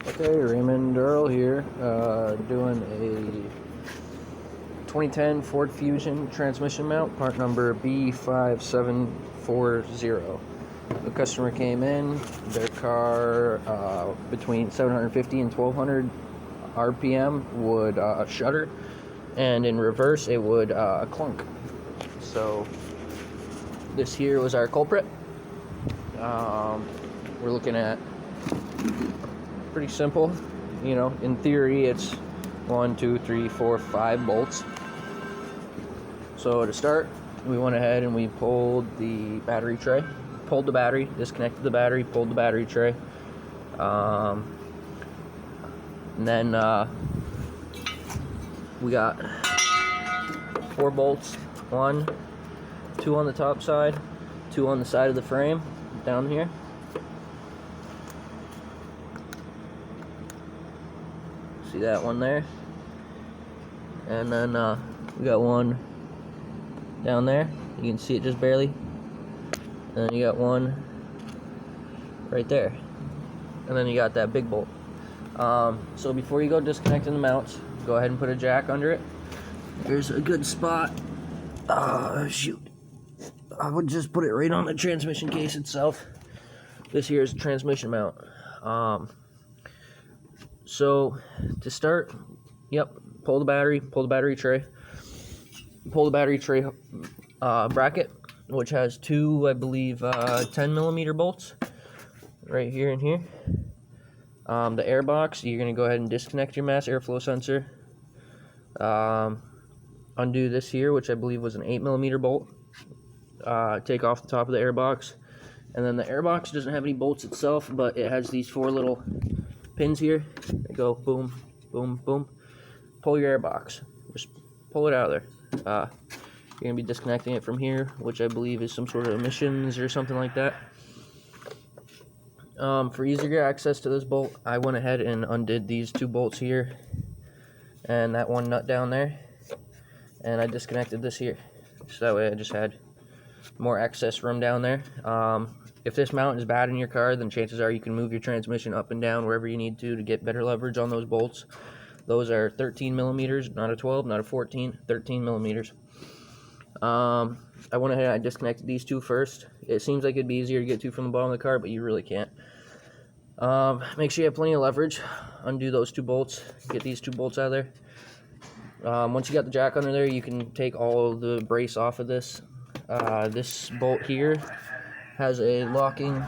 Okay, Raymond Earl here, doing a 2010 Ford Fusion transmission mount, part number B5740. The customer came in, their car between 750 and 1200 RPM would shudder, and in reverse it would clunk. So this here was our culprit. We're looking at pretty simple, in theory it's 1, 2, 3, 4, 5 bolts. So to start, we went ahead and we pulled the battery tray, pulled the battery, disconnected the battery, pulled the battery tray, and then we got 4 bolts, 1, 2 on the top side, 2 on the side of the frame down here. See that one there? And then we got one down there. You can see it just barely. And then you got one right there. And then you got that big bolt. So before you go disconnecting the mounts, go ahead and put a jack under it. There's a good spot. Shoot. I would just put it right on the transmission case itself. This here is a transmission mount. So to start, pull the battery tray, pull the battery tray bracket, which has 2, I believe, 10 millimeter bolts right here and here. The air box, you're going to go ahead and disconnect your mass airflow sensor. Undo this here, which I believe was an 8 millimeter bolt. Take off the top of the air box. And then the air box doesn't have any bolts itself, but it has these 4 little pins here. They go boom, boom, boom. Pull your air box. Just pull it out of there. You're going to be disconnecting it from here, which I believe is some sort of emissions or something like that. For easier access to this bolt, I went ahead and undid these 2 bolts here and that one nut down there, and I disconnected this here. So that way I just had more access room down there. If this mount is bad in your car, then chances are you can move your transmission up and down wherever you need to get better leverage on those bolts. Those are 13 millimeters, not a 12, not a 14, 13 millimeters. I went ahead and I disconnected these 2 first. It seems like it'd be easier to get to from the bottom of the car, but you really can't. Make sure you have plenty of leverage. Undo those 2 bolts. Get these 2 bolts out of there. Once you got the jack under there, you can take all of the brace off of this. This bolt here has a locking.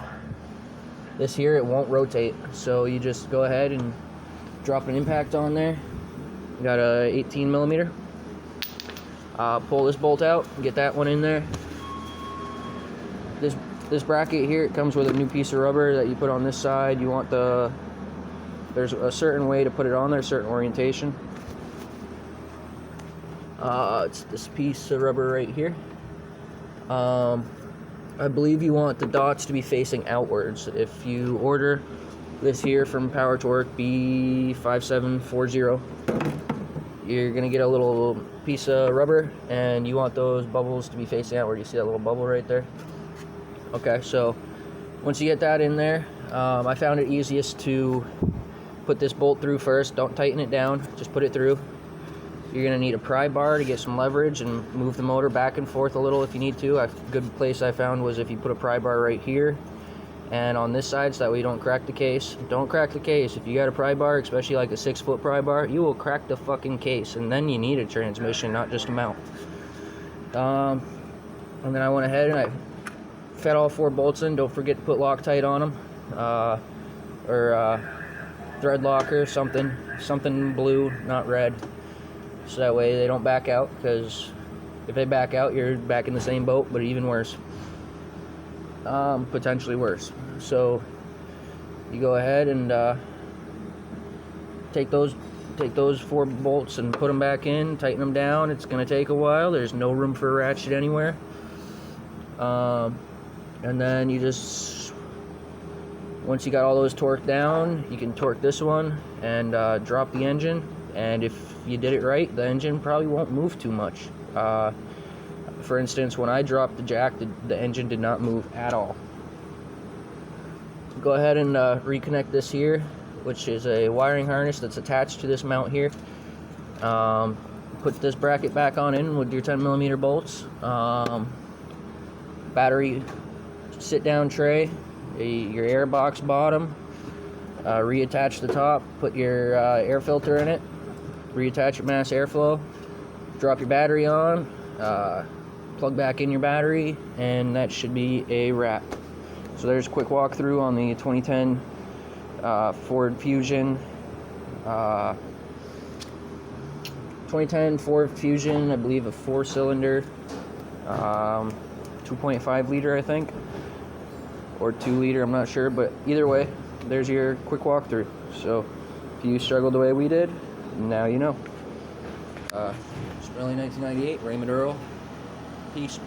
This here, it won't rotate, so you just go ahead and drop an impact on there. You got a 18 millimeter. Pull this bolt out, get that one in there. This bracket here, it comes with a new piece of rubber that you put on this side. You want there's a certain way to put it on there, certain orientation. It's this piece of rubber right here. I believe you want the dots to be facing outwards. If you order this here from Power Torque B5740, you're gonna get a little piece of rubber, and you want those bubbles to be facing outward. You see that little bubble right there? Okay, so once you get that in there, I found it easiest to put this bolt through first. Don't tighten it down, just put it through. You're going to need a pry bar to get some leverage and move the motor back and forth a little if you need to. A good place I found was if you put a pry bar right here and on this side, so that way you don't crack the case. Don't crack the case. If you got a pry bar, especially like a 6-foot pry bar, you will crack the fucking case, and then you need a transmission, not just a mount. And then I went ahead and I fed all 4 bolts in. Don't forget to put Loctite on them, or thread locker, something blue, not red. So that way they don't back out, because if they back out, you're back in the same boat, but even worse. Potentially worse. So you go ahead and take those 4 bolts and put them back in, tighten them down. It's going to take a while. There's no room for a ratchet anywhere. And then you just, once you got all those torqued down, you can torque this one and drop the engine. And if you did it right, the engine probably won't move too much. For instance, when I dropped the jack, the engine did not move at all. Go ahead and reconnect this here. which is a wiring harness that's attached to this mount here. Put this bracket back on in with your 10mm bolts. Battery sit down tray, your air box bottom, reattach the top, put your air filter in it, reattach your mass airflow, drop your battery on, plug back in your battery, and that should be a wrap. So there's a quick walkthrough on the 2010 Ford Fusion. 2010 Ford Fusion, I believe a 4-cylinder, 2.5 liter, I think, or 2 liter, I'm not sure, but either way, there's your quick walkthrough. So if you struggled the way we did, now you know. Sprinkley 1998, Raymond Earl. Peace.